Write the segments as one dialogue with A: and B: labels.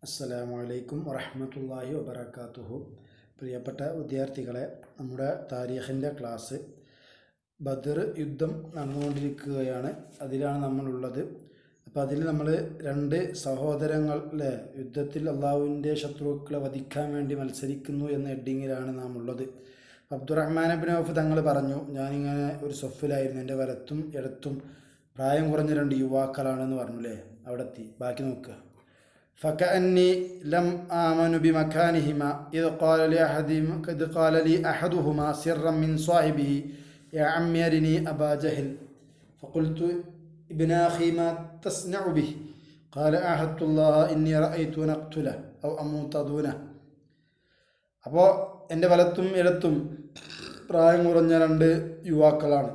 A: അസ്സലാമു അലൈക്കും വറഹ്മത്തുള്ളാഹി വബറകാതുഹു. പ്രിയപ്പെട്ട വിദ്യാർത്ഥികളെ, നമ്മുടെ താരീഖിൻ്റെ ക്ലാസ് ബദർ യുദ്ധം നടന്നുകൊണ്ടിരിക്കുകയാണ്. അതിലാണ് നമ്മളുള്ളത്. അപ്പോൾ അതിൽ നമ്മൾ രണ്ട് സഹോദരങ്ങൾ യുദ്ധത്തിൽ അള്ളാഹുവിൻ്റെ ശത്രുക്കളെ വധിക്കാൻ വേണ്ടി മത്സരിക്കുന്നു എന്ന ഹെഡിങ്ങിലാണ് നാം ഉള്ളത്. അബ്ദുറഹ്മാൻ ഇബ്നു ഔഫ് തങ്ങൾ പറഞ്ഞു, ഞാനിങ്ങനെ ഒരു സൊഫിലായിരുന്നു, എൻ്റെ വലത്തും ഇടത്തും പ്രായം കുറഞ്ഞ രണ്ട് യുവാക്കളാണെന്ന് പറഞ്ഞു. അവിടെ എത്തി. ബാക്കി നോക്കുക. فكأني لم آمن بمكانهما إذ قال لي أحدهما سرا من صاحبه يا عم أرني أبا جهل فقلت ابن أخي ما تصنع به قال أعهدت الله إني رأيت أن أقتله أو أموت دونه. അപ്പോൾ എൻ്റെ വലത്തും ഇടത്തും പ്രായം കുറഞ്ഞ രണ്ട് യുവാക്കളാണ്.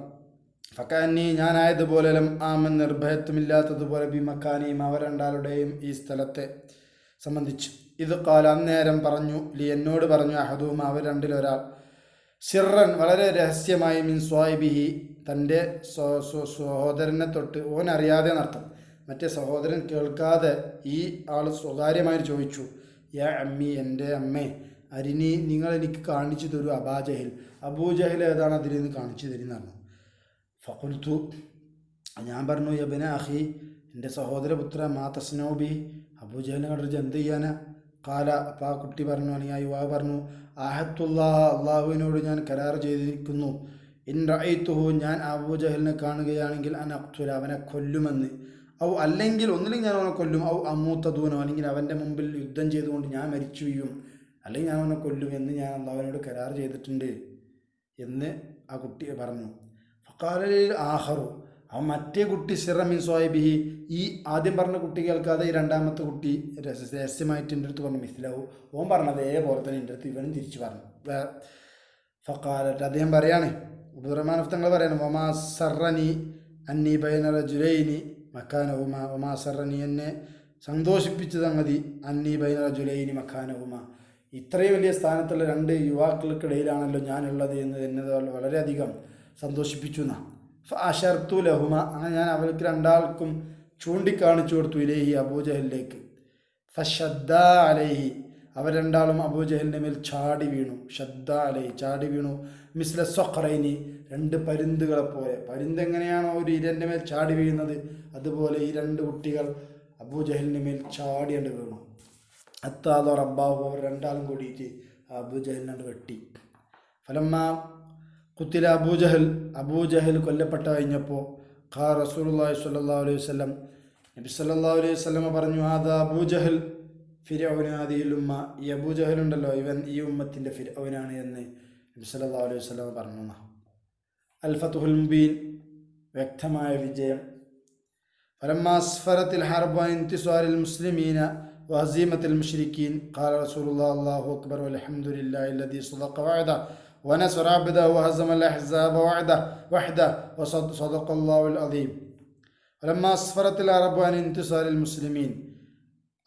A: ഫക്കാനി ഞാനായതുപോലെ ആമൻ നിർഭയത്വമില്ലാത്തതുപോലെ ബിമക്കാനിയും അവർ രണ്ടാളുടെയും ഈ സ്ഥലത്തെ സംബന്ധിച്ചു. ഇത് കാല അന്നേരം പറഞ്ഞു, എന്നോട് പറഞ്ഞു, അഹദും അവർ രണ്ടിലൊരാൾ, സിറൻ വളരെ രഹസ്യമായി, മിൻ സ്വായിബിഹി തൻ്റെ സഹോദരനെ തൊട്ട്, ഓൻ അറിയാതെ എന്നർത്ഥം, മറ്റേ സഹോദരൻ കേൾക്കാതെ ഈ ആൾ സ്വകാര്യമായി ചോദിച്ചു, യാ അമ്മി എൻ്റെ അമ്മേ, അരിനി നിങ്ങൾ എനിക്ക് കാണിച്ചു തരൂ അബാജഹിൽ, അബൂജഹിൽ ഏതാണ് അതിൽ നിന്ന് കാണിച്ചു തരുന്നതാണ്. ഫഖുൽതു ഞാൻ പറഞ്ഞു, യബ്ന അഖി എൻ്റെ സഹോദരപുത്ര, മാ തസ്നൗബി അബൂജഹലിനെ കണ്ടിട്ട് എന്ത് ചെയ്യാനാ? കാല അപ്പോൾ ആ കുട്ടി പറഞ്ഞു, അല്ലെങ്കിൽ ആ യുവാവ് പറഞ്ഞു, ആഹത്തുല്ലാ അള്ളാഹുവിനോട് ഞാൻ കരാർ ചെയ്തിരിക്കുന്നു, ഇൻ റഅയ്തുഹു ഞാൻ അബൂജഹലിനെ കാണുകയാണെങ്കിൽ അൻ അഖ്തുല അവനെ കൊല്ലുമെന്ന്, ഔ അല്ലെങ്കിൽ ഒന്നില്ലെങ്കിൽ ഞാൻ അവനെ കൊല്ലും, ഔ അമൂത്ത ദൂനോ അല്ലെങ്കിൽ അവൻ്റെ മുമ്പിൽ യുദ്ധം ചെയ്തുകൊണ്ട് ഞാൻ മരിച്ചു വീഴും, അല്ലെങ്കിൽ ഞാൻ അവനെ കൊല്ലും എന്ന് ഞാൻ അള്ളാഹുവിനോട് കരാർ ചെയ്തിട്ടുണ്ട് എന്ന് ആ കുട്ടി പറഞ്ഞു. ഫഖാലലിൽ ആഹറു അവൻ മറ്റേ കുട്ടി സിറമിൻ സ്വായിബിഹി, ഈ ആദ്യം പറഞ്ഞ കുട്ടി കേൾക്കാതെ ഈ രണ്ടാമത്തെ കുട്ടി രഹസ്യമായിട്ട് എൻ്റെ അടുത്ത് പറഞ്ഞു, മിസ്ലാവു ഓൻ പറഞ്ഞത് അതേപോലെ തന്നെ എൻ്റെ അടുത്ത് ഇവനും തിരിച്ചു പറഞ്ഞു. ഫഖാലറ്റ് അദ്ദേഹം പറയാണ്, അബ്ദുറഹ്മാൻ തങ്ങൾ പറയാണ്, ഒമാ സറനി അന്നി ബൈന റജുലൈനി മക്കാനഹുമ, ഒമാ സറനി എന്നെ സന്തോഷിപ്പിച്ച സംഗതി അന്നി ബൈന റജുലൈനി മക്കാനഹുമ, ഇത്രയും വലിയ സ്ഥാനത്തുള്ള രണ്ട് യുവാക്കൾക്കിടയിലാണല്ലോ ഞാനുള്ളത് എന്ന് എന്നെ വളരെയധികം സന്തോഷിപ്പിച്ചു എന്നാ. അഷർത്തു ലഹുമ അങ്ങനെ ഞാൻ അവർക്ക് രണ്ടാൾക്കും ചൂണ്ടിക്കാണിച്ചു കൊടുത്തു, ഇലേഹി അബൂജഹലിലേക്ക്. ഫഷദ്ദ അലൈഹി അവർ രണ്ടാളും അബൂജഹലിൻ്റെ മേൽ ചാടി വീണു. ഷദ്ദ അലൈഹി ചാടി വീണു. മിസ്ല സഖറൈനി രണ്ട് പരുന്തുകളെ പോലെ, പരുന്തെങ്ങനെയാണോ ഒരു ഇരൻ്റെ മേൽ ചാടി വീഴുന്നത് അതുപോലെ ഈ രണ്ട് കുട്ടികൾ അബൂജഹലിൻ്റെ മേൽ ചാടിയണ്ട് വീണു. അത്താദോ റബ്ബാഹു അവർ രണ്ടാളും കൂടിയിട്ട് അബൂജഹലിനോട് വെട്ടി. ഫലമ്മ കുത്തില അബൂജഹൽ കൊല്ലപ്പെട്ട കഴിഞ്ഞപ്പോൾ ഖാ റസൂലുള്ളാഹി സ്വല്ലല്ലാഹു അലൈഹി വസല്ലം നബി സല്ലല്ലാഹു അലൈഹി വസല്ലം പറഞ്ഞു, ആദാ അബൂജഹൽ ഫിർഔന ഹാദിഹിൽ ഉമ്മ, ഈ അബൂജഹൽ ഉണ്ടല്ലോ ഇവൻ ഈ ഉമ്മത്തിൻ്റെ ഫിർഔനാണ് എന്ന് നബി സല്ലല്ലാഹു അലൈഹി വസല്ലം പറഞ്ഞു. അൽ ഫത്ഹുൽ മുബീൻ വ്യക്തമായ വിജയം. ഫലമ്മാ അസ്ഫറത്തിൽ ഹർബ് അൻ ഇന്തിസാരിൽ മുസ്ലിമീന വഹസീമത്തിൽ മുശ്രിക്കീൻ ഖാല റസൂലുള്ളാഹി അല്ലാഹു അക്ബർ വൽഹംദുലില്ലാഹി അല്ലദീ സദഖ വഅദ ونصر عبده وهزم الأحزاب وحده وصدق الله العظيم. فلما أسفرت العرب عن انتصار المسلمين,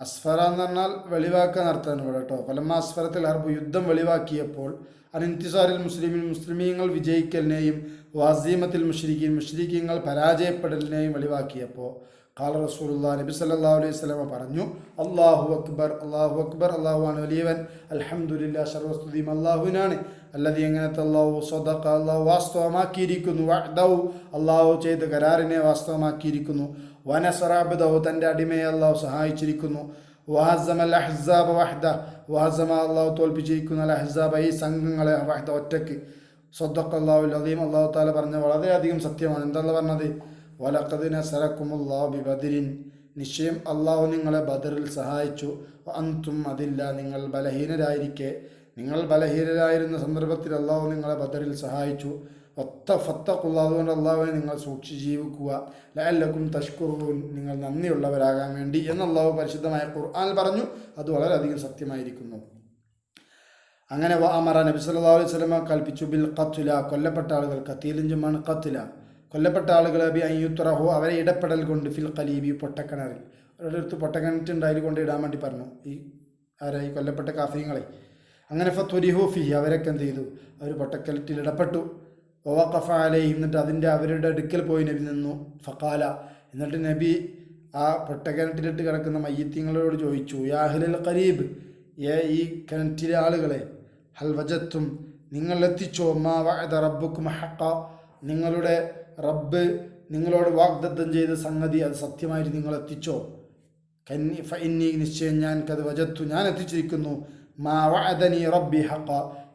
A: അസ്ഫറ എന്ന് പറഞ്ഞാൽ വെളിവാക്കാൻ അർത്ഥമാണ് ഇവിടെ കേട്ടോ. ഫലമ്മ അസ്ഫറത്തിൽ ഹർബ് യുദ്ധം വെളിവാക്കിയപ്പോൾ, അനിന്തിസാറിൽ മുസ്ലിമീങ്ങൾ വിജയിക്കലിനെയും വാസീമത്തിൽ മുശ്രിക്കീങ്ങൾ പരാജയപ്പെടലിനെയും വെളിവാക്കിയപ്പോൾ ഖാല റസൂലുള്ളാഹി നബി സല്ലല്ലാഹു അലൈഹി വസല്ലം പറഞ്ഞു, അല്ലാഹു അക്ബർ അല്ലാഹു അക്ബർ, അല്ലാഹുവാണ് വലിയവൻ, അൽഹംദുലില്ലാഹ് സർവസ്തുതിയും അല്ലാഹുവിനാണ്, അല്ലദീ എങ്ങനത്തെ അല്ലാഹു സദഖ അല്ലാഹു വാസ്തവമാക്കിയിരിക്കുന്നു, വഅദഹു അല്ലാഹു ചെയ്ത കരാറിനെ വാസ്തവമാക്കിയിരിക്കുന്നു, വനസറ അബ്ദഹു തൻ്റെ അടിമയെ അല്ലാഹു സഹായിച്ചിരിക്കുന്നു, വഹസമൽ അഹ്സാബ വഹദ വഹസമ അല്ലാഹു തോൽപ്പിച്ചിരിക്കുന്നു, അൽ അഹ്സാബ ഈ സംഘങ്ങളെ വഹദ ഒറ്റയ്ക്ക്. സദഖ അല്ലാഹുൽ അദീം അല്ലാഹു തആല പറഞ്ഞ വളരെയധികം സത്യമാണ്. എന്താ പറഞ്ഞത്? വലഖദ് നസറക്കുമുല്ലാഹു ബിബദരിൻ നിശ്ചയം അല്ലാഹു നിങ്ങളെ ബദറിൽ സഹായിച്ചു, അൻതും അതില്ല നിങ്ങൾ ബലഹീനരായിരിക്കെ, നിങ്ങൾ ബലഹീനരായിരുന്ന സന്ദർഭത്തിൽ അല്ലാഹു നിങ്ങളെ ബദറിൽ സഹായിച്ചു. ഫത്തഖുല്ലാഹ് അതുകൊണ്ട് അല്ലാഹുവിനെ നിങ്ങൾ സൂക്ഷിച്ച് ജീവിക്കുക, ലഅല്ലക്കും തഷ്കുറൂൻ നിങ്ങൾ നന്ദിയുള്ളവരാകാൻ വേണ്ടി എന്ന് അല്ലാഹു പരിശുദ്ധമായ ഖുർആനിൽ പറഞ്ഞു. അത് വളരെയധികം സത്യമായിരിക്കുന്നു. അങ്ങനെ അമറ നബി സല്ലല്ലാഹു അലൈഹി വസല്ലം കൽപ്പിച്ചു, ബിൽ ഖത്ല കൊല്ലപ്പെട്ട ആളുകൾ, ഖതീലിൻജുമാണ് ഖത്ല കൊല്ലപ്പെട്ട ആളുകളെ, ബി അയ്യുത്രഹു അവരെ ഇടപെടൽ കൊണ്ട്, ഫിൽ ഖലീബി പൊട്ടക്കിണറിൽ, ഒരിടത്ത് പൊട്ടക്കിണറ്റുണ്ട് അതിൽ കൊണ്ട് ഇടാൻ വേണ്ടി പറഞ്ഞു ഈ ആരായി കൊല്ലപ്പെട്ട കാഫിങ്ങളെ. അങ്ങനെ ഫത്തുരിഹു ഫി അവരൊക്കെ എന്ത് ചെയ്തു? അവർ പൊട്ടക്കിണറ്റിൽ ഇടപെട്ടു. വഖഫ അലൈഹിം എന്നിട്ട് അവരുടെ അടുക്കൽ പോയി നബി നിന്നു. ഫഖാല എന്നിട്ട് നബി ആ പൊട്ടക്കിണറ്റിലിട്ട് കിടക്കുന്ന മയ്യത്തിങ്ങളോട് ചോദിച്ചു, യാ അഹ്ലൽ ഖരീബ്, ഈ കിണറ്റിലെ ആളുകളെ, ഹൽ വജത്തും, നിങ്ങൾ എത്തിച്ചോ മാ വഅദ റബ്ബുക്കും ഹഖ, നിങ്ങളുടെ റബ്ബ് നിങ്ങളോട് വാഗ്ദത്തം ചെയ്ത സംഗതി അത് സത്യമായിട്ട് നിങ്ങൾ എത്തിച്ചോ? ഫഇന്നി, നിശ്ചയം ഞാൻ കത് വജത്തു, ഞാൻ എത്തിച്ചിരിക്കുന്നു, മാ വഅദനി റബ്ബി ഹഖ,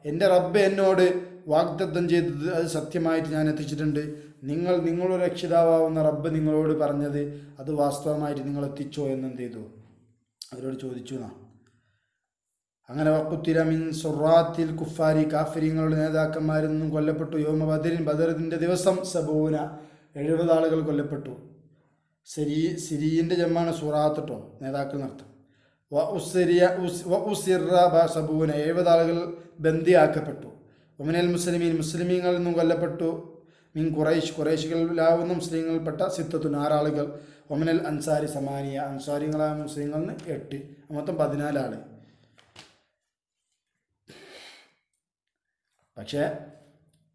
A: എൻ്റെ റബ്ബ് എന്നോട് വാഗ്ദത്തം ചെയ്തത് അത് സത്യമായിട്ട് ഞാൻ എത്തിച്ചിട്ടുണ്ട്. നിങ്ങളുടെ രക്ഷിതാവുന്ന റബ്ബ് നിങ്ങളോട് പറഞ്ഞത് അത് വാസ്തവമായിട്ട് നിങ്ങൾ എത്തിച്ചോ എന്നെന്ത് ചെയ്തു? അവരോട് ചോദിച്ചു എന്നാ. അങ്ങനെ വഖുത്തില മിൻ സുറാത്തിൽ കുഫാരി, കാഫിര്യങ്ങളുടെ നേതാക്കന്മാരിൽ നിന്നും കൊല്ലപ്പെട്ടു. യോമ ബദരിൻ, ബദറിൻ്റെ ദിവസം 70 ആളുകൾ കൊല്ലപ്പെട്ടു. സിരീൻ്റെ ജമ്മാണ് സുറാത്ത് കേട്ടോ, നേതാക്കൾ നടത്തും. വ ഉസിറ 70 ആളുകൾ ബന്ദിയാക്കപ്പെട്ടു. ഒമിനൽ മുസ്ലിമീൻ, മുസ്ലിമീങ്ങളിൽ നിന്നും കൊല്ലപ്പെട്ടു. മിൻ ഖുറൈശികളിലാവുന്ന മുസ്ലിങ്ങളിൽപ്പെട്ട 6 ആളുകൾ. ഒമിനൽ അൻസാരി സമാനിയ, അൻസാരികളായ മുസ്ലിങ്ങളിൽ നിന്ന് 8, മൊത്തം 14 ആൾ. പക്ഷേ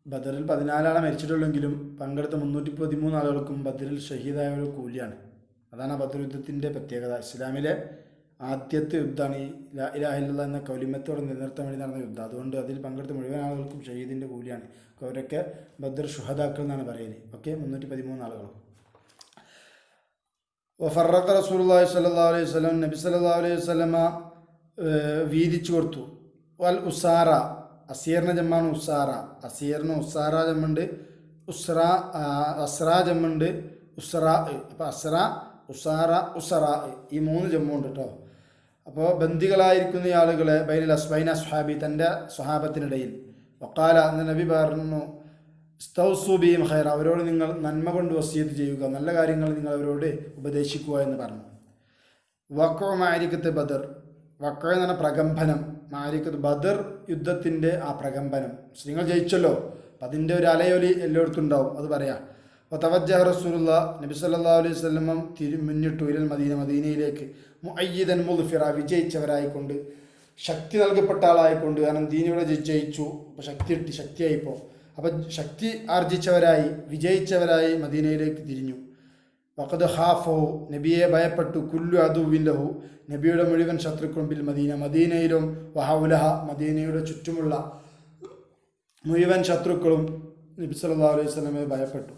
A: ബദറിൽ 14 ആളെ മരിച്ചിട്ടുള്ളെങ്കിലും പങ്കെടുത്ത 313 ആളുകൾക്കും ബദറിൽ ഷഹീദായ ഒരു കൂലിയാണ്. അതാണ് ആ ബദർ യുദ്ധത്തിൻ്റെ പ്രത്യേകത. ഇസ്ലാമിലെ ആദ്യത്തെ യുദ്ധമാണ് ഈ ലാ ഇലാഹ ഇല്ലല്ലാഹ് എന്ന കലിമത്തോടെ നിലനിർത്താൻ വേണ്ടി നടന്ന യുദ്ധം. അതുകൊണ്ട് അതിൽ പങ്കെടുത്ത മുഴുവൻ ആളുകൾക്കും ഷഹീദിൻ്റെ കൂലിയാണ്. അവരൊക്കെ ബദർ ഷുഹദാക്കൾ എന്നാണ് പറയല്. ഓക്കെ, 313 ആളുകളും. ഫറഖ റസൂലുള്ളാഹി സ്വല്ലല്ലാഹു അലൈഹി വസല്ലം, നബി സല്ലല്ലാഹു അലൈഹി വസല്ലമ വീതിച്ചു കൊടുത്തു. വൽ ഉസാറ, അസീറിന് ജമ്മാണ് ഉസാറ. അസീറിന് ഉസാറ ജമ്മുണ്ട്, അസ്ര ജമ്മുണ്ട്, ഉസ്റാ. അപ്പോൾ അസ്ര, ഉസാറ, ഉസറാ, ഈ 3 ജമ്മുണ്ട് കേട്ടോ. അപ്പോൾ ബന്ദികളായിരിക്കുന്ന ഈ ആളുകളെ ബൈനൽ അസ്ബൈന സ്വഹാബി, തൻ്റെ സ്വഹാബത്തിനിടയിൽ. വക്കാല, എന്ന നബി പറഞ്ഞു, സ്തൗസു ബിഹിം ഖൈറ, അവരോട് നിങ്ങൾ നന്മ കൊണ്ട് വസിയത്ത് ചെയ്യുക, നല്ല കാര്യങ്ങൾ നിങ്ങൾ അവരോട് ഉപദേശിക്കുക എന്ന് പറഞ്ഞു. വഖഅ മഅരിക്കത്ത് ബദർ, വഖഅ എന്ന് പറഞ്ഞ പ്രകമ്പനം, മഅരിക്കത്ത് ബദർ യുദ്ധത്തിൻ്റെ ആ പ്രകമ്പനം. മുസ്ലിങ്ങൾ ജയിച്ചല്ലോ, അപ്പം അതിൻ്റെ ഒരു അലയൊലി എല്ലായിടത്തും ഉണ്ടാവും, അത് പറയാം. അപ്പോൾ തവജ്ജഹ റസൂലുള്ളാഹി, നബി സല്ലല്ലാഹു അലൈഹി വസല്ലം മുന്നിട്ടു, ഇലൽ മദീന, മദീനയിലേക്ക്. മുഅയ്യിദൻ മുദ്ഫിറ, വിജയിച്ചവരായിക്കൊണ്ട്, ശക്തി നൽകപ്പെട്ട ആളായിക്കൊണ്ട്. കാരണം ദീനിവിടെ ജയിച്ചു, അപ്പോൾ ശക്തിയായിപ്പോൾ. അപ്പം ശക്തി ആർജിച്ചവരായി, വിജയിച്ചവരായി മദീനയിലേക്ക് തിരിഞ്ഞു. വഖദ് ഖാഫഹു, നബിയെ ഭയപ്പെട്ടു. കുല്ലു അദുവ്വിൻ ലഹു, നബിയുടെ മുഴുവൻ ശത്രുക്കളും. Bill Medina, മദീനയിലും. വഹൗലഹ, മദീനയുടെ ചുറ്റുമുള്ള മുഴുവൻ ശത്രുക്കളും നബി സല്ലല്ലാഹു അലൈഹി വസല്ലമയെ ഭയപ്പെട്ടു.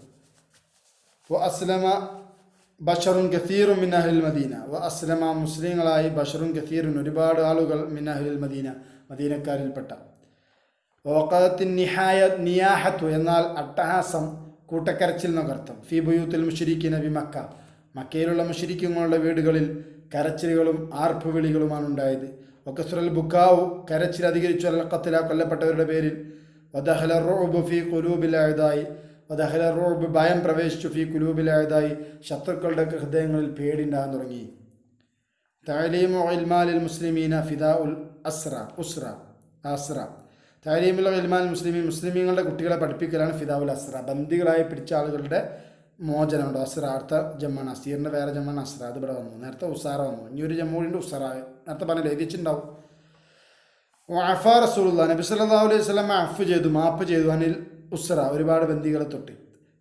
A: വ അസ്ലമ ബഷറുൻ കസീറുൻ മിൻ അഹ്ലിൽ മദീന, വ അസ്ലമ, മുസ്ലിങ്ങളായി, ബഷറുൻ കസീറുൻ, ഒരുപാട് ആളുകൾ, മിൻ അഹ്ലിൽ മദീന, മദീനക്കാരിൽപ്പെട്ട. വഖഅത്തിൻ നിയാഹത്തു, എന്നാൽ അട്ടഹാസം, കൂട്ടക്കരച്ചിൽ എന്നർത്ഥം. ഫി ബുയൂത്തിൽ മുശ്രിക്കീന ബി മക്ക, മക്കയിലുള്ള മുശ്രിക്കുകളുടെ വീടുകളിൽ കരച്ചിലുകളും ആർപ്പുവിളികളുമാണ് ഉണ്ടായത്. വകസ്റൽ ബുക്കാവു, കരച്ചിൽ അധികരിച്ചു. അൽ ഖത്ല, കൊല്ലപ്പെട്ടവരുടെ പേരിൽ. വദഖല റുഅബു ഫി ഖുലൂബിൽ അഅദായി, വദഖല റുഅബ്, ഭയം പ്രവേശിച്ചു. ഫി ഖുലൂബിൽ അഅദായി, ശത്രുക്കളുടെ ഹൃദയങ്ങളിൽ പേടി ഉണ്ടാകാൻ തുടങ്ങി. തഅലീമു ഇൽമാലിൽ മുസ്ലിമീന ഫിദാഉൽ അസ്ര, തഅലീമുൽ ഇൽമാൽ മുസ്ലിമീൻ, മുസ്ലിമീങ്ങളുടെ കുട്ടികളെ പഠിപ്പിക്കലാണ് ഫിദാഉൽ അസ്ര, ബന്ദികളായി പിടിച്ച ആളുകളുടെ മോചനമുണ്ട്. അസ്ര അടുത്ത ജമ്മാണ്, അസീറിൻ്റെ വേറെ ജമ്മാണ് അസ്ര. അത് ഇവിടെ വന്നു. നേരത്തെ ഉസാറ വന്നു, ഇനി ഒരു ജമ്മൂടിൻ്റെ ഉസറ. നേരത്തെ പറഞ്ഞില്ല, എഴുതിച്ചിട്ടുണ്ടാവും. അഫ റസൂലുള്ളാഹി, നബി സല്ലല്ലാഹു അലൈഹി വസല്ലം അഫ് ചെയ്തു, മാപ്പ് ചെയ്തു. അനിൽ ഉസ്ര, ഒരുപാട് ബന്ദികളെ തൊട്ട്.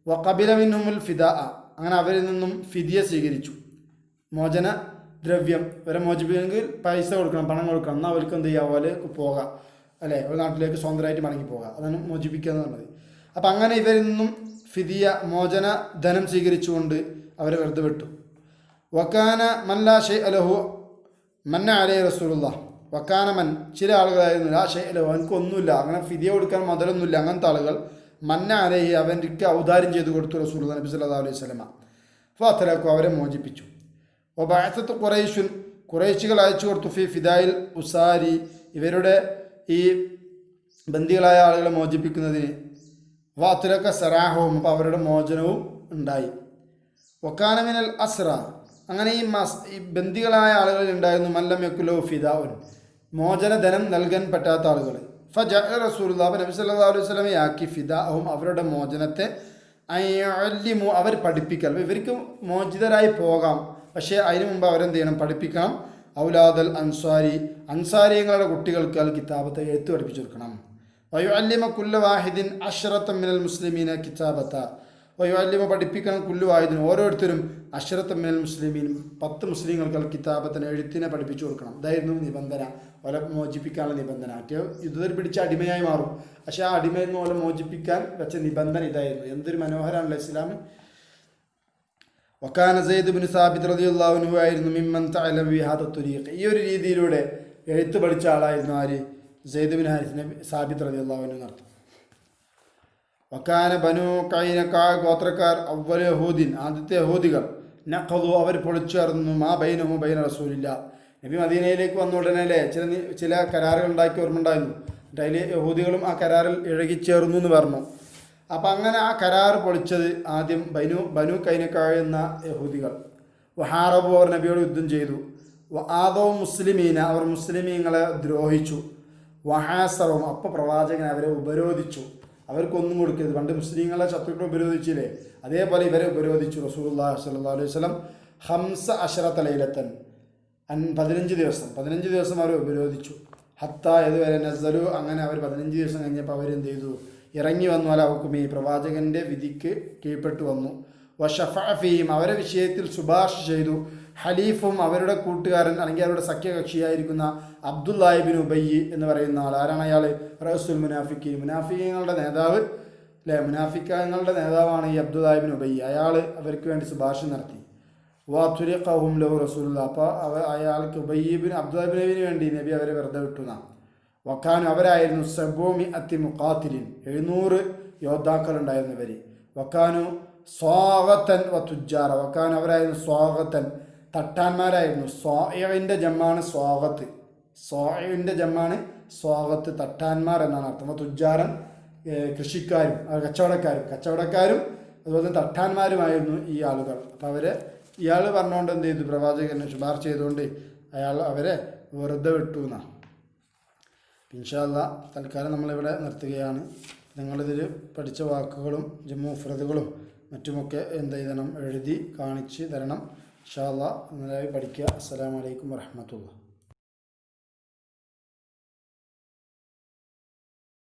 A: വഖബില മിൻഹുൽ ഫിദാ, അങ്ങനെ അവരിൽ നിന്നും ഫിദിയ സ്വീകരിച്ചു, മോചന ദ്രവ്യം. ഇവരെ മോചിപ്പിക്കണമെങ്കിൽ പൈസ കൊടുക്കണം, പണം കൊടുക്കണം, എന്നാൽ അവർക്ക് എന്ത് ചെയ്യുക, പോലെ പോകാം, അല്ലേ, ഒരു നാട്ടിലേക്ക് സ്വന്തമായിട്ട് മടങ്ങി പോകാം. അതാണ് മോചിപ്പിക്കുക എന്ന് പറഞ്ഞത്. അപ്പം അങ്ങനെ ഇവരിൽ നിന്നും ഫിദിയ, മോചന ധനം സ്വീകരിച്ചുകൊണ്ട് അവരെ വെറുതെ വിട്ടു. വക്കാന മല്ലാ ഷെയ് അലഹു മന്ന അലൈ റസൂലുള്ളാഹ്, വക്കാന മൻ, ചില ആളുകളായിരുന്നു, ലാ ഷെയ് അലഹു, അവനക്കൊന്നുമില്ല, അങ്ങനെ ഫിദിയ കൊടുക്കാൻ മുതലൊന്നുമില്ല, അങ്ങനത്തെ ആളുകൾ. മന്ന അലൈഹി, അവർക്ക് ഔദാര്യം ചെയ്തു കൊടുത്തു റസൂലുള്ളാഹി നബി സല്ലല്ലാഹു അലൈഹി വസല്ലമ. ഫഅതലഖു, അവരെ മോചിപ്പിച്ചു. വബഅസത്ത് ഖുറൈശുൻ, ഖുറൈശികൾ അയച്ചു കൊടുത്തു. ഫി ഫിദായിൽ ഉസാരി, ഇവരുടെ ഈ ബന്ദികളായ ആളുകളെ മോചിപ്പിക്കുന്നതിന്. വഅതലഖ സറാഹും, അപ്പോൾ അവരുടെ മോചനവും ഉണ്ടായി. വക്കാന മിനൽ അസ്ര, അങ്ങനെ ഈ ബന്ദികളായ ആളുകളിൽ ഉണ്ടായിരുന്നു മല്ലം യക്കുലോ ഫിദാഉൻ, മോചനധനം നൽകാൻ പറ്റാത്ത ആളുകൾ. ഫജഅ റസൂലുള്ളാഹി, നബി സല്ലല്ലാഹു അലൈഹി വസല്ലമയാക്കി ഫിദാഅഹും, അവരുടെ മോചനത്തെ, അയ്യല്ലിമു, അവർ പഠിപ്പിക്കൽ. ഇവർക്ക് മോചിതരായി പോകാം, പക്ഷേ അതിനു മുമ്പ് അവരെന്ത് ചെയ്യണം, പഠിപ്പിക്കണം. ഔലാദൽ അൻസാരി, അൻസാരിയങ്ങളുടെ കുട്ടികൾക്ക് അൽ കിതാബത്തെ, എഴുത്ത് പഠിപ്പിച്ചു കൊടുക്കണം. വയുഅല്ലിമ കുല്ല വാഹിദിൻ അശ്റത മിനൽ മുസ്ലിമീന കിതാബത്ത, വയുഅല്ലിമ പഠിപ്പിക്കണം കുല്ലു വാഹിദിനും ഓരോരുത്തരും അശ്റത്ത മിനൽ മുസ്ലിമീൻ 10 മുസ്ലിങ്ങൾക്ക് കിതാബത്തിന് എഴുത്തിനെ പഠിപ്പിച്ചു കൊടുക്കണം. ഇതായിരുന്നു നിബന്ധന, ഓലെ മോചിപ്പിക്കാനുള്ള നിബന്ധന. യുദ്ധത്തിൽ പിടിച്ച അടിമയായി മാറും, പക്ഷെ ആ അടിമയിൽ നിന്ന് ഓലെ മോചിപ്പിക്കാൻ വെച്ച നിബന്ധന ഇതായിരുന്നു. എന്തൊരു മനോഹരമാണല്ലോ ഇസ്ലാം. വക്കാന സയ്യിദ് ഇബ്നു സാബിത്ത് റളിയല്ലാഹു അൻഹു ആയിരുന്നു മിമ്മൻ തഅലമ ബിഹാദ തുരീഖ്. ഈ ഒരു രീതിയിലൂടെ എഴുത്ത് പഠിച്ച ആളായിരുന്നു ആര്? സയ്യിദ് ഇബ്നു ഹാരിസ് സാബിത്ത് റളിയല്ലാഹു അൻഹു നടത്തും. വക്കാന ബനു കൈനക്കാ ഗോത്രക്കാർ അവ്വൽ യഹൂദിൻ ആദ്യത്തെ യഹൂദികൾ നഖദു അവർ പൊളിച്ചേർന്നു മാ ബൈനഹു ബൈന റസൂലില്ല. നബി മദീനയിലേക്ക് വന്ന ഉടനെ ചില കരാറുകൾ ഉണ്ടാക്കി ഓർമ്മയുണ്ടായിരുന്നു. അതിൽ യഹൂദികളും ആ കരാറിൽ ഇഴകിച്ചേർന്നു എന്ന് പറഞ്ഞു. അപ്പം അങ്ങനെ ആ കരാർ പൊളിച്ചത് ആദ്യം ബനു കൈനക്കാ എന്ന യഹൂദികൾ. വഹാറബു അവർ നബിയോട് യുദ്ധം ചെയ്തു. ആദോ മുസ്ലിമീന അവർ മുസ്ലിമീങ്ങളെ ദ്രോഹിച്ചു. വഹാസറവും അപ്പോൾ പ്രവാചകൻ അവരെ ഉപരോധിച്ചു, അവർക്കൊന്നും കൊടുക്കരുത്. പണ്ട് മുസ്ലിങ്ങളെ ശത്രുക്കളെ ഉപരോധിച്ചില്ലേ, അതേപോലെ ഇവരെ ഉപരോധിച്ചു. റസൂലുള്ളാഹി സ്വല്ലല്ലാഹു അലൈഹി വസല്ലം 15 ലൈലത്തൻ 15 ദിവസം അവരെ ഉപരോധിച്ചു. ഹത്ത ഏതുവരെ നസലു അങ്ങനെ അവർ 15 ദിവസം കഴിഞ്ഞപ്പോൾ അവരെന്ത് ചെയ്തു? ഇറങ്ങി വന്നു. അല ഹുക്കുമി പ്രവാചകൻ്റെ വിധിക്ക് കീഴ്പ്പെട്ടു വന്നു. വഷഫഅഫീം അവരെ വിഷയത്തിൽ ശുപാർശ ചെയ്തു. ഹലീഫും അവരുടെ കൂട്ടുകാരൻ അല്ലെങ്കിൽ അവരുടെ സഖ്യകക്ഷിയായിരിക്കുന്ന അബ്ദുല്ലാഹി ഇബ്നു ഉബയ്യ് എന്ന് പറയുന്ന ആൾ. ആരാണ് അയാൾ? റഅസുൽ മുനാഫിഖീൻ, മുനാഫിഖീങ്ങളുടെ നേതാവ് അല്ലേ? മുനാഫിഖീങ്ങളുടെ നേതാവാണ് ഈ അബ്ദുല്ലാഹി ഇബ്നു ഉബയ്യ്. അയാൾ അവർക്ക് വേണ്ടി ശുപാർശ നടത്തി. വതുരിഖഹും ലഹു റസൂലുള്ളാഹി അപ്പോൾ അയാൾക്ക് അബ്ദുല്ലാഹി ഇബ്നു ഉബയ്യിന് വേണ്ടി നബി അവരെ വെറുതെ വിട്ടുന്ന. വക്കാനും അവരായിരുന്നു 700 മുഖാത്തിലിൻ 700 യോദ്ധാക്കൾ ഉണ്ടായിരുന്നവർ. വക്കാനു സ്വാഗത്തൻ വ തുജാറ വക്കാനും അവരായിരുന്നു സ്വാഗത്തൻ തട്ടാന്മാരായിരുന്നു. സ്വാഇന്റെ ജമ്മാണ് സ്വാഗത്ത്, സ്വാഇന്റെ ജമ്മാണ് സ്വാഗത്ത്, തട്ടാന്മാർ എന്നാണ് അർത്ഥം. തുജാറൻ കൃഷിക്കാരും കച്ചവടക്കാരും അതുപോലെ തട്ടാന്മാരുമായിരുന്നു ഈ ആളുകൾ. അപ്പോൾ ഇയാൾ പറഞ്ഞുകൊണ്ട് എന്ത് ചെയ്തു? പ്രവാചകനെ ശുപാർശ ചെയ്തുകൊണ്ട് അവരെ വെറുതെ വിട്ടു എന്നാണ്. ഇൻഷാ അല്ലാഹ് തൽക്കാലം നമ്മളിവിടെ നിർത്തുകയാണ്. നിങ്ങളിതിൽ പഠിച്ച വാക്കുകളും മുഫ്രദുകളും മറ്റുമൊക്കെ എന്ത് ചെയ്യണം? എഴുതി കാണിച്ച് തരണം. ഇൻഷാ അല്ലാഹ് നന്നായി പഠിക്കുക. അസ്സലാമു അലൈക്കും വറഹ്മത്തുള്ളാഹി.